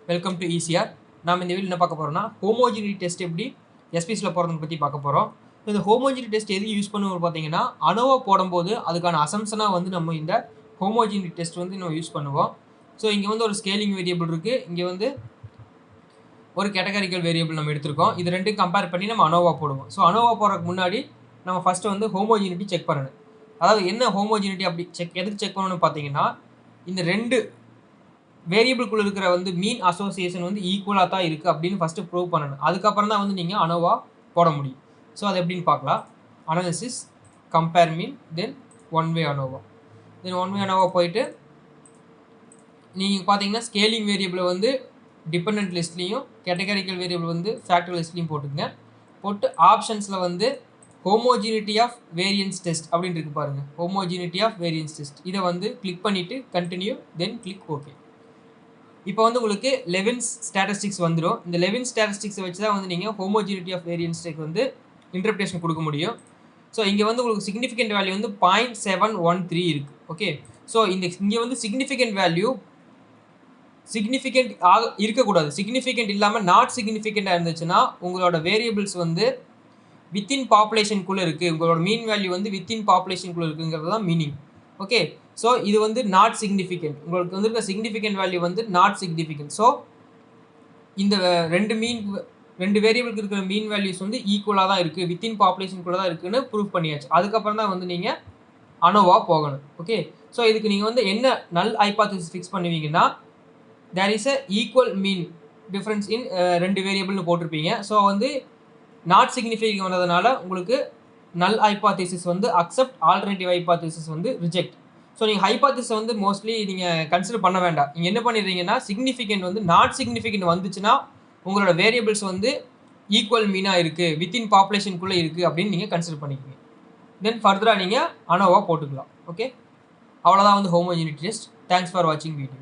Welcome to ECR. நாம் இந்த video என்ன பார்க்க போகிறோம்னா ஹோமோஜினிட்டி டெஸ்ட் எப்படி எஸ்பிஎஸ்சியில் போகிறத பற்றி பார்க்க போகிறோம். இந்த ஹோமோஜினிட்டி டெஸ்ட் எது யூஸ் பண்ணுவோம் பார்த்தீங்கன்னா அனோவா போடும்போது அதுக்கான அசம்ஷனாக வந்து நம்ம இந்த ஹோமோஜினிட்டி டெஸ்ட் வந்து நம்ம யூஸ் பண்ணுவோம். ஸோ இங்கே வந்து ஒரு ஸ்கேலிங் வேரியபிள் இருக்குது, இங்கே வந்து ஒரு கேட்டகரிக்கல் வேரியபிள் நம்ம எடுத்திருக்கோம். இது ரெண்டும் கம்பேர் பண்ணி நம்ம அனோவா போடுவோம். ஸோ அனோவா போடுறதுக்கு முன்னாடி நம்ம ஃபஸ்ட்டு வந்து ஹோமோஜினிட்டி செக் பண்ணணும். அதாவது என்ன ஹோமோஜினிட்டி அப்படி எதுக்கு செக் பண்ணணும்னு பார்த்தீங்கன்னா இந்த ரெண்டு வேரியபிள்குள்ள இருக்கிற வந்து மீன் அசோசியேஷன் வந்து ஈக்குவலாக தான் இருக்குது அப்படின்னு ஃபஸ்ட்டு ப்ரூவ் பண்ணணும். அதுக்கப்புறம் தான் வந்து நீங்கள் அனோவா போட முடியும். ஸோ அது எப்படின்னு பார்க்கலாம். Analysis, compare mean, then one way ANOVA. One way ANOVA போயிட்டு நீங்கள் பார்த்தீங்கன்னா ஸ்கேலிங் வேரியபிளை வந்து டிபெண்டன்ட் லிஸ்ட்லேயும் கேட்டகரிக்கல் வேரியபிள் வந்து ஃபேக்டர் லிஸ்ட்லேயும் போட்டுங்க. போட்டு ஆப்ஷன்ஸில் வந்து ஹோமோஜினிட்டி ஆஃப் வேரியன்ஸ் டெஸ்ட் அப்படின்னு இருக்கு பாருங்கள். ஹோமோஜினிட்டி ஆஃப் வேரியன்ஸ் டெஸ்ட் இதை வந்து கிளிக் பண்ணிவிட்டு கண்டினியூ, தென் கிளிக் ஓகே. இப்போ வந்து உங்களுக்கு லெவன்ஸ் ஸ்டாட்டிஸ்டிக்ஸ் வந்துடும். இந்த லெவன்ஸ் ஸ்டாட்டிஸ்டிக்ஸை வச்சு தான் வந்து நீங்கள் ஹோமோஜினிட்டி ஆஃப் வேரியன்ஸ் டெஸ்ட் வந்து இன்டர்பிரேஷன் கொடுக்க முடியும். ஸோ இங்கே வந்து உங்களுக்கு சிக்னிஃபிகண்ட் வேல்யூ வந்து 0.713 இருக்குது. ஓகே, ஸோ இங்கே வந்து சிக்னிஃபிகண்ட் வேல்யூ சிக்னிஃபிகண்ட் இருக்கக்கூடாது. சிக்னிஃபிகண்ட் இல்லாமல் நாட் சிக்னிஃபிகண்ட்டாக இருந்துச்சுன்னா உங்களோட வேரியபிள்ஸ் வந்து வித்தின் பாப்புலேஷனுக்குள்ளே இருக்குது, உங்களோட மீன் வேல்யூ வந்து வித்தின் பாப்புலேஷனுக்குள்ளே இருக்குங்கிறது தான் மீனிங். ஓகே, ஸோ இது வந்து நாட் சிக்னிஃபிகண்ட், உங்களுக்கு வந்து சிக்னிஃபிகண்ட் வேல்யூ வந்து நாட் சிக்னிஃபிகண்ட். ஸோ இந்த ரெண்டு வேரியபிளுக்கு இருக்கிற மீன் வேல்யூஸ் வந்து ஈக்குவலாக தான் இருக்குது, வித்தின் பாப்புலேஷனுக்குள்ளே தான் இருக்குதுன்னு ப்ரூவ் பண்ணியாச்சு. அதுக்கப்புறம் தான் வந்து நீங்கள் அனோவா போகணும். ஓகே, ஸோ இதுக்கு நீங்கள் வந்து என்ன நல் ஹைபாத்தசிஸ் ஃபிக்ஸ் பண்ணுவீங்கன்னா there is a equal mean difference in ரெண்டு வேரியபிள்னு போட்டிருப்பீங்க. ஸோ வந்து நாட் சிக்னிஃபிகண்ட் வந்ததுனால உங்களுக்கு நல் ஹைபாத்தசிஸ் வந்து அக்செப்ட், ஆல்டர்னேட்டிவ் ஹைபாத்தசிஸ் வந்து ரிஜெக்ட். ஸோ நீங்கள் ஹைபாத்தசிஸ் வந்து மோஸ்ட்லி நீங்கள் கன்சிடர் பண்ண வேண்டாம். நீங்கள் என்ன பண்ணிடுறீங்கன்னா சிக்னிஃபிகண்ட் வந்து நாட் சிக்னிஃபிகண்ட் வந்துச்சுன்னா உங்களோட வேரியபிள்ஸ் வந்து ஈக்குவல் மீனாக இருக்குது, வித்தின் பாப்புலேஷனுக்குள்ளே இருக்குது அப்படின்னு நீங்கள் கன்சிடர் பண்ணிக்கோங்க. தென் ஃபர்தராக நீங்கள் அனோவா போட்டுக்கலாம். ஓகே, அவ்வளோதான் வந்து ஹோமோஜினிட்டி டெஸ்ட். தேங்க்ஸ் ஃபார் வாட்சிங் வீடியோ.